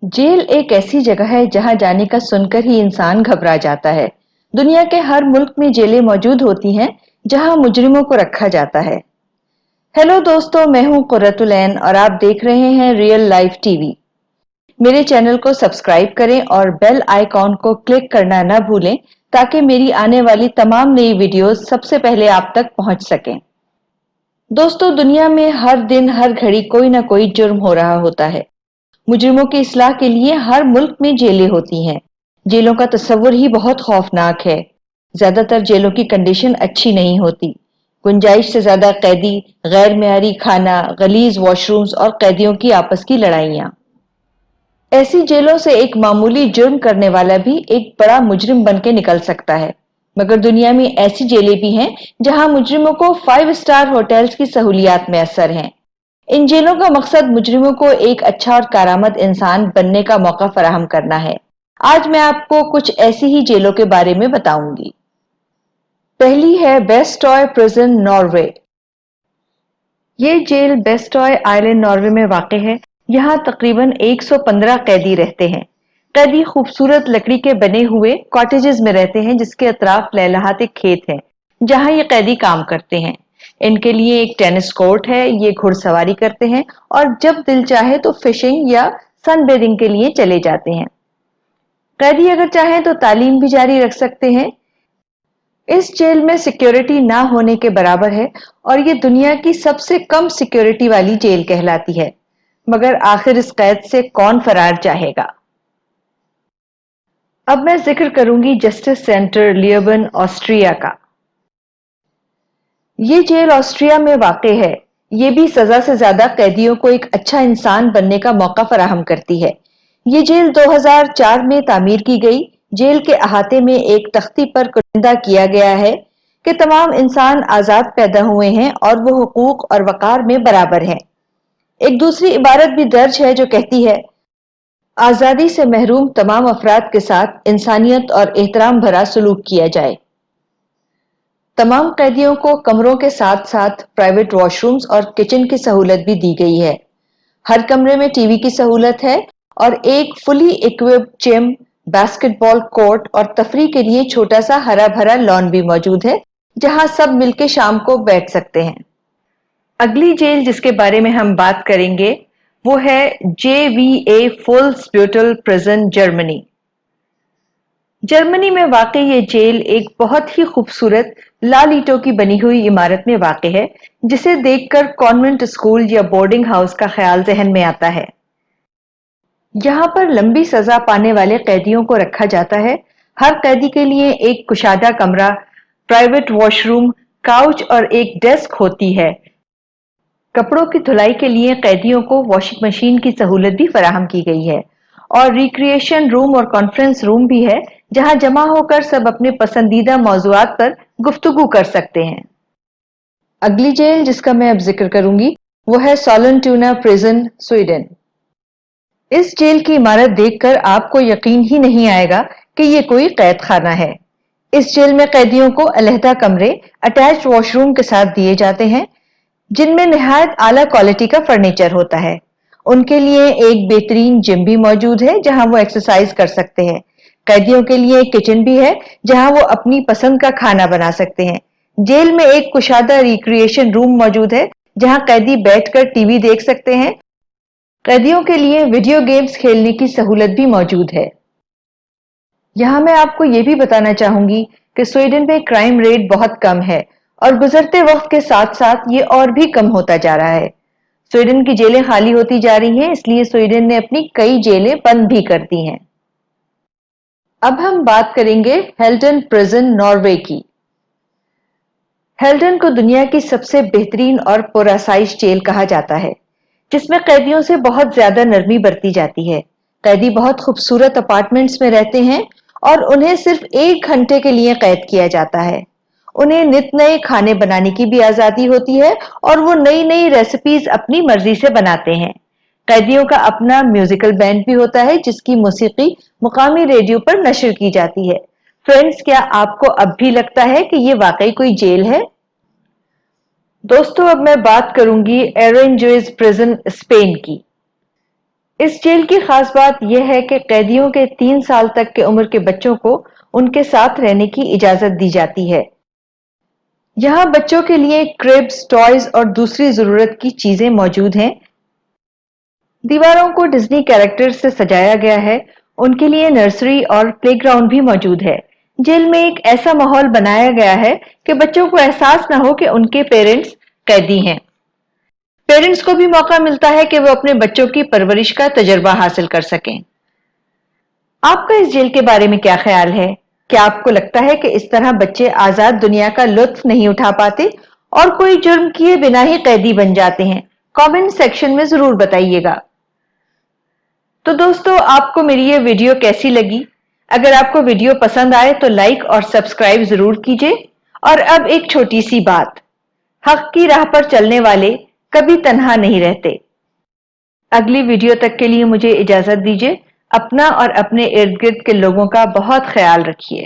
Jail एक ऐसी जगह है जहां जाने का सुनकर ही इंसान घबरा जाता है। दुनिया के हर मुल्क में जेलें मौजूद होती हैं जहां मुजरिमों को रखा जाता है। हेलो दोस्तों, मैं हूं कुर्रतुल ऐन और आप देख रहे हैं रियल लाइफ टीवी। मेरे चैनल को सब्सक्राइब करें और बेल आइकॉन को क्लिक करना न भूलें ताकि मेरी आने वाली तमाम नई वीडियोस सबसे पहले आप तक पहुंच सकें। दोस्तों, दुनिया में हर दिन हर घड़ी कोई ना कोई जुर्म हो रहा होता है। मुजरिमों की इस्लाह के लिए हर मुल्क में जेलें होती हैं। जेलों का तस्वुर ही बहुत खौफनाक है। ज्यादातर जेलों की कंडीशन अच्छी नहीं होती। गुंजाइश से ज्यादा कैदी, गैर मेयारी खाना, गलीज वॉशरूम्स और कैदियों की आपस की लड़ाइयां। ऐसी जेलों से एक मामूली जुर्म करने वाला भी एक बड़ा मुजरिम बन के निकल सकता है। मगर दुनिया में ऐसी जेलें भी हैं जहां मुजरिमों को 5 स्टार होटल्स की सहूलियात मैसर हैं। इन जेलों का मकसद मुजरिमों को एक अच्छा और कारामद इंसान बनने का मौका फराहम करना है। आज मैं आपको कुछ ऐसी ही जेलों के बारे में बताऊंगी। पहली है बेस्टॉय प्रिजन, नॉर्वे। ये जेल बेस्टॉय आइलैंड, नॉर्वे में वाक़ है। यहाँ तकरीबन 115 कैदी रहते हैं। कैदी खूबसूरत लकड़ी के बने हुए कॉटेजेस में रहते हैं जिसके अतराफ लहलहाते खेत हैं जहां ये कैदी काम करते हैं। इनके लिए एक टेनिस कोर्ट है, ये घुड़सवारी करते हैं और जब दिल चाहे तो फिशिंग या सनबेदिंग के लिए चले जाते हैं। कैदी अगर चाहें तो तालीम भी जारी रख सकते हैं। इस जेल में सिक्योरिटी ना होने के बराबर है और ये दुनिया की सबसे कम सिक्योरिटी वाली जेल कहलाती है। मगर आखिर इस कैद से कौन फरार चाहेगा। अब मैं जिक्र करूंगी जस्टिस सेंटर लियोबन, ऑस्ट्रिया का। ये जेल ऑस्ट्रिया में वाक़ है। ये भी सजा से ज्यादा कैदियों को एक अच्छा इंसान बनने का मौका फराहम करती है। ये जेल 2004 में तामीर की गई। जेल के अहाते में एक तख्ती पर कुरिंदा किया गया है कि तमाम इंसान आजाद पैदा हुए हैं और वो हुकूक और वकार में बराबर हैं। एक दूसरी इबारत भी दर्ज है जो कहती है, आजादी से महरूम तमाम अफराद के साथ इंसानियत और एहतराम भरा सलूक किया जाए। तमाम कैदियों को कमरों के साथ साथ प्राइवेट वॉशरूम्स और किचन की सहूलत भी दी गई है। हर कमरे में टीवी की सहूलत है और एक fully equipped gym, basketball court और तफरी के लिए छोटा सा हरा भरा लॉन भी मौजूद है जहां सब मिलके शाम को बैठ सकते हैं। अगली जेल जिसके बारे में हम बात करेंगे वो है JVA फुल्सब्यूटेल प्रिजन, जर्मनी। जर्मनी में वाक़ ये जेल एक बहुत ही खूबसूरत लाल ईंटों की बनी हुई इमारत में वाक़ है जिसे देखकर कॉन्वेंट स्कूल या बोर्डिंग हाउस का ख्याल जहन में आता है। यहाँ पर लंबी सजा पाने वाले कैदियों को रखा जाता है। हर कैदी के लिए एक कुशादा कमरा, प्राइवेट वॉशरूम, काउच और एक डेस्क होती है। कपड़ों की धुलाई के लिए कैदियों को वॉशिंग मशीन की सहूलत भी फराहम की गई है और रिक्रिएशन रूम और कॉन्फ्रेंस रूम भी है जहां जमा होकर सब अपने पसंदीदा मौजुआत पर गुफ्तगू कर सकते हैं। अगली जेल जिसका मैं अब जिक्र करूंगी वो है सोलेंटुना प्रिजन, स्वीडन। इस जेल की इमारत देखकर आपको यकीन ही नहीं आएगा कि ये कोई कैद खाना है। इस जेल में कैदियों को अलहदा कमरे अटैच वॉशरूम के साथ दिए जाते हैं जिनमें निहायत आला क्वालिटी का फर्नीचर होता है। उनके लिए एक बेहतरीन जिम भी मौजूद है जहां वो एक्सरसाइज कर सकते हैं। कैदियों के लिए एक किचन भी है जहां वो अपनी पसंद का खाना बना सकते हैं। जेल में एक कुशादा रिक्रिएशन रूम मौजूद है जहां कैदी बैठकर टीवी देख सकते हैं। कैदियों के लिए वीडियो गेम्स खेलने की सहूलत भी मौजूद है। यहाँ मैं आपको ये भी बताना चाहूंगी कि स्वीडन में क्राइम रेट बहुत कम है और गुजरते वक्त के साथ साथ ये और भी कम होता जा रहा है। स्वीडन की जेलें खाली होती जा रही हैं, इसलिए स्वीडन ने अपनी कई जेलें बंद भी कर दी हैं। अब हम बात करेंगे हेल्डन प्रिजन, नॉर्वे की। हेल्डन को दुनिया की सबसे बेहतरीन और पुरआसाइश जेल कहा जाता है जिसमें कैदियों से बहुत ज्यादा नरमी बरती जाती है। कैदी बहुत खूबसूरत अपार्टमेंट्स में रहते हैं और उन्हें सिर्फ 1 घंटे के लिए कैद किया जाता है। उन्हें नित नए खाने बनाने की भी आजादी होती है और वो नई नई रेसिपीज अपनी मर्जी से बनाते हैं। कैदियों का अपना म्यूजिकल बैंड भी होता है जिसकी मौसीकी मुकामी रेडियो पर नशर की जाती है। फ्रेंड्स, क्या आपको अब भी लगता है कि ये वाकई कोई जेल है? दोस्तों, अब मैं बात करूंगी एरेंजुइज प्रिजन, स्पेन की। اس جیل کی خاص بات یہ ہے کہ قیدیوں کے 3 سال تک کے عمر کے بچوں کو ان کے ساتھ رہنے کی اجازت دی جاتی ہے۔ یہاں بچوں کے لیے کربس، ٹوائز اور دوسری ضرورت کی چیزیں موجود ہیں۔ دیواروں کو ڈزنی کیریکٹر سے سجایا گیا ہے۔ ان کے لیے نرسری اور پلے گراؤنڈ بھی موجود ہے۔ جیل میں ایک ایسا ماحول بنایا گیا ہے کہ بچوں کو احساس نہ ہو کہ ان کے پیرنٹس قیدی ہیں۔ پیرنٹس کو بھی موقع ملتا ہے کہ وہ اپنے بچوں کی پرورش کا تجربہ حاصل کر سکیں۔ آپ کا اس جیل کے بارے میں کیا خیال ہے؟ کیا آپ کو لگتا ہے کہ اس طرح بچے آزاد دنیا کا لطف نہیں اٹھا پاتے اور کوئی جرم کیے بنا ہی قیدی بن جاتے ہیں؟ کامنٹ سیکشن میں ضرور بتائیے گا۔ تو دوستو، آپ کو میری یہ ویڈیو کیسی لگی؟ اگر آپ کو ویڈیو پسند آئے تو لائک اور سبسکرائب ضرور کیجیے۔ اور اب ایک چھوٹی سی بات، حق کی راہ پر چلنے والے کبھی تنہا نہیں رہتے۔ اگلی ویڈیو تک کے لیے مجھے اجازت دیجیے۔ اپنا اور اپنے ارد گرد کے لوگوں کا بہت خیال رکھیے۔